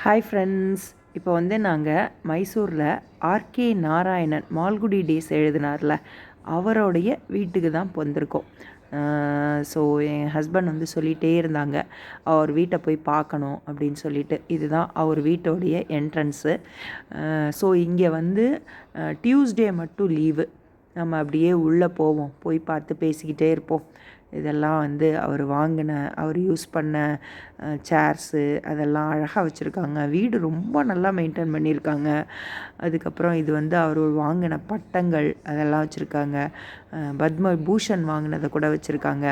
Hi friends. இப்போ வந்து நாங்கள் மைசூரில் ஆர்கே நாராயணன் மால்குடி டேஸ் எழுதினார்ல, அவருடைய வீட்டுக்கு தான் வந்திருக்கோம். ஸோ என் ஹஸ்பண்ட் வந்து சொல்லிகிட்டே இருந்தாங்க, அவர் வீட்டை போய் பார்க்கணும் அப்படின்னு சொல்லிட்டு. இதுதான் அவர் வீட்டோடைய என்ட்ரன்ஸு. ஸோ இங்கே வந்து டியூஸ்டே மட்டும் லீவு. நம்ம அப்படியே உள்ளே போவோம், போய் பார்த்து பேசிக்கிட்டே இருப்போம். இதெல்லாம் வந்து அவர் யூஸ் பண்ண சேர்ஸு அதெல்லாம் அழகாக வச்சுருக்காங்க. வீடு ரொம்ப நல்லா மெயின்டைன் பண்ணியிருக்காங்க. அதுக்கப்புறம் இது வந்து அவர் வாங்கின பட்டங்கள் அதெல்லாம் வச்சுருக்காங்க. பத்ம பூஷன் வாங்கினதை கூட வச்சுருக்காங்க.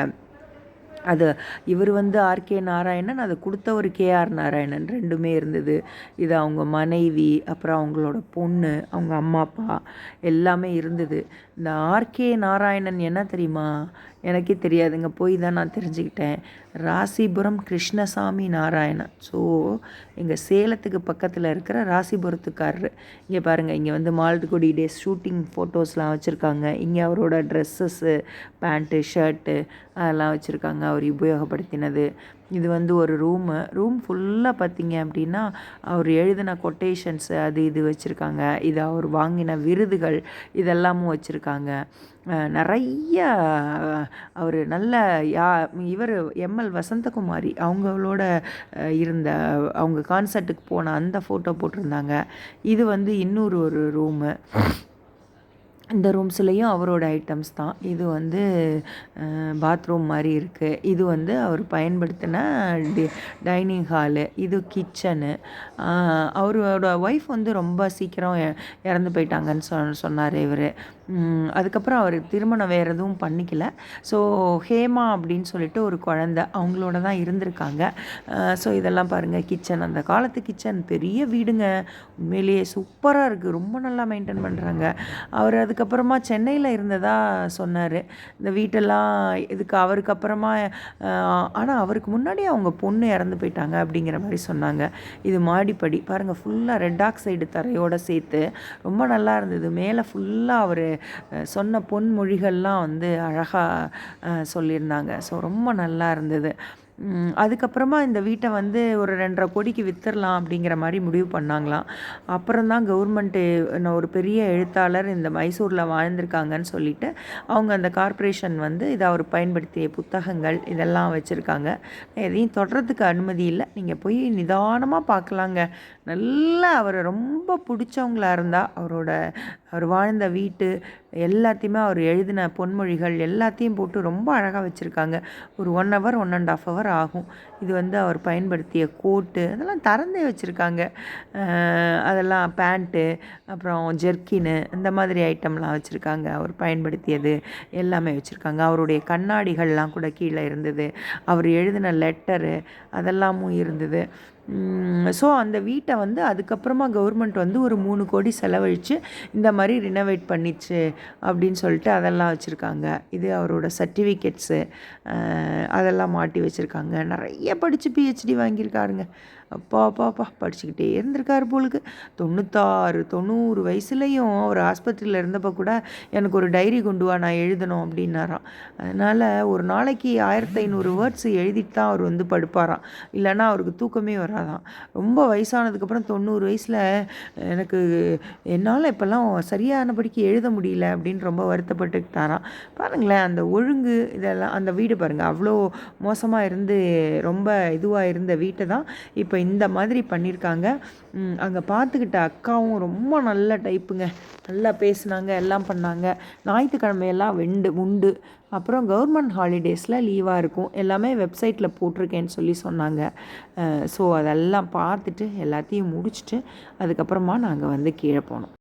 அது இவர் வந்து ஆர்கே நாராயணன், அதை கொடுத்தவர் கேஆர் நாராயணன், ரெண்டுமே இருந்தது. இது அவங்க மனைவி, அப்புறம் அவங்களோட பொண்ணு, அவங்க அம்மா அப்பா எல்லாமே இருந்தது. இந்த ஆர்கே நாராயணன் என்ன தெரியுமா? எனக்கே தெரியாதுங்க, போய் தான் நான் தெரிஞ்சுக்கிட்டேன். ராசிபுரம் கிருஷ்ணசாமி நாராயணன். ஸோ எங்கள் சேலத்துக்கு பக்கத்தில் இருக்கிற ராசிபுரத்துக்காரரு. இங்கே பாருங்கள், இங்கே வந்து மால்குடி டேஸ் ஷூட்டிங் ஃபோட்டோஸ்லாம் வச்சுருக்காங்க. இங்கே அவரோட ட்ரெஸ்ஸஸ்ஸு, பேண்ட்டு, ஷர்ட்டு அதெல்லாம் வச்சுருக்காங்க, அவர் உபயோகப்படுத்தினது. இது வந்து ஒரு ரூம் ஃபுல்லாக பார்த்திங்க அப்படின்னா அவர் எழுதின கொட்டேஷன்ஸு அது இது வச்சுருக்காங்க. இது அவர் வாங்கின விருதுகள் இதெல்லாமும் வச்சுருக்காங்க. நிறைய அவர் நல்ல இவர் எம்எல் வசந்தகுமாரி அவங்களோட இருந்த அவங்க கான்சர்ட்டுக்கு போன அந்த ஃபோட்டோ போட்டிருந்தாங்க. இது வந்து ஒரு ரூமு. இந்த ரூம்ஸ்லேயும் அவரோட ஐட்டம்ஸ் தான். இது வந்து பாத்ரூம் மாதிரி இருக்குது. இது வந்து அவர் பயன்படுத்தின டைனிங் ஹாலு. இது கிச்சனு. அவரோட ஒய்ஃப் வந்து ரொம்ப சீக்கிரம் இறந்து போயிட்டாங்கன்னு சொன்னார் இவர். அதுக்கப்புறம் அவர் திருமணம் வேறு எதுவும் பண்ணிக்கல. ஸோ ஹேமா அப்படின்னு சொல்லிட்டு ஒரு குழந்த அவங்களோட தான் இருந்திருக்காங்க. ஸோ இதெல்லாம் பாருங்கள், கிச்சன், அந்த காலத்து கிச்சன், பெரிய வீடுங்க. உண்மையிலேயே சூப்பராக இருக்குது, ரொம்ப நல்லா மெயின்டைன் பண்ணுறாங்க. அவர் அதுக்கப்புறமா சென்னையில் இருந்ததாக சொன்னார். இந்த வீட்டெல்லாம் அவருக்கு அப்புறமா ஆனால் அவருக்கு முன்னாடி அவங்க பொண்ணு இறந்து போயிட்டாங்க அப்படிங்கிற மாதிரி சொன்னாங்க. இது மாடிப்படி பாருங்கள், ஃபுல்லாக ரெட் ஆக்சைடு தரையோடு சேர்த்து ரொம்ப நல்லா இருந்தது. மேலே ஃபுல்லாக அவர் சொன்ன பொன்மொழிகள்லாம் வந்து அழகாக சொல்லியிருந்தாங்க. ஸோ ரொம்ப நல்லா இருந்தது. அதுக்கப்புறமா இந்த வீட்டை வந்து ஒரு 2.5 கோடிக்கு விற்றுடலாம் அப்படிங்கிற மாதிரி முடிவு பண்ணாங்களாம். அப்புறம் தான் கவர்மெண்ட்டு ஒரு பெரிய எழுத்தாளர் இந்த மைசூரில் வாழ்ந்திருக்காங்கன்னு சொல்லிட்டு அவங்க அந்த கார்ப்பரேஷன் வந்து இதை அவர் பயன்படுத்திய புத்தகங்கள் இதெல்லாம் வச்சுருக்காங்க. எதையும் தொடர்றதுக்கு அனுமதி இல்லை, நீங்கள் போய் நிதானமாக பார்க்கலாங்க. நல்லா அவரை ரொம்ப பிடிச்சவங்களா இருந்தால் அவர் வாழ்ந்த வீட்டு எல்லாத்தையுமே அவர் எழுதின பொன்மொழிகள் எல்லாத்தையும் போட்டு ரொம்ப அழகாக வச்சுருக்காங்க. ஒரு 1 hour 1.5 hour ஆகும். இது வந்து அவர் பயன்படுத்திய கோட்டு அதெல்லாம் திறந்தே வச்சுருக்காங்க. அதெல்லாம் பேண்ட்டு, அப்புறம் ஜெர்க்கின்னு இந்த மாதிரி ஐட்டம்லாம் வச்சுருக்காங்க. அவர் பயன்படுத்தியது எல்லாமே வச்சுருக்காங்க. அவருடைய கண்ணாடிகள்லாம் கூட கீழே இருந்தது. அவர் எழுதின லெட்டரு அதெல்லாமும் இருந்தது. ஸோ அந்த வீட்டை வந்து அதுக்கப்புறமா கவர்மெண்ட் வந்து ஒரு 3 கோடி செலவழித்து இந்த மாதிரி ரினோவேட் பண்ணிச்சு அப்படின்னு சொல்லிட்டு அதெல்லாம் வச்சுருக்காங்க. இது அவரோட சர்டிஃபிகேட்ஸு அதெல்லாம் மாட்டி வச்சுருக்காங்க. நிறைய படித்து பிஹெச்டி வாங்கியிருக்காருங்க. அப்பா படிச்சுக்கிட்டே இருந்திருக்காரு போலுக்கு. 90 வயசுலேயும் அவர் ஆஸ்பத்திரியில் இருந்தப்போ கூட எனக்கு ஒரு டைரி கொண்டு வா, நான் எழுதணும் அப்படின்னாராம். அதனால் ஒரு நாளைக்கு 1500 வேர்ட்ஸ் எழுதிட்டு தான் அவர் வந்து படுப்பாராம், இல்லைன்னா அவருக்கு தூக்கமே வராதான். ரொம்ப வயசானதுக்கப்புறம் 90 வயசில் என்னால் இப்போல்லாம் சரியானபடிக்கு எழுத முடியல அப்படின்னு ரொம்ப வருத்தப்பட்டுக்கிட்டாராம். பாருங்களேன், அந்த ஒழுங்கு இதெல்லாம், அந்த வீடு பாருங்கள், அவ்வளோ மோசமாக இருந்து ரொம்ப இதுவாக இருந்த வீட்டை தான் இப்போ இந்த மாதிரி பண்ணியிருக்காங்க. அங்கே பார்த்துக்கிட்ட அக்காவும் ரொம்ப நல்ல டைப்புங்க, நல்லா பேசுனாங்க, எல்லாம் பண்ணாங்க. ஞாயிற்றுக்கிழமையெல்லாம் உண்டு. அப்புறம் கவர்மெண்ட் ஹாலிடேஸில் லீவாக இருக்கும். எல்லாமே வெப்சைட்டில் போட்டிருக்கேன்னு சொன்னாங்க. ஸோ அதெல்லாம் பார்த்துட்டு எல்லாத்தையும் முடிச்சுட்டு அதுக்கப்புறமா நாங்கள் வந்து கீழே போனோம்.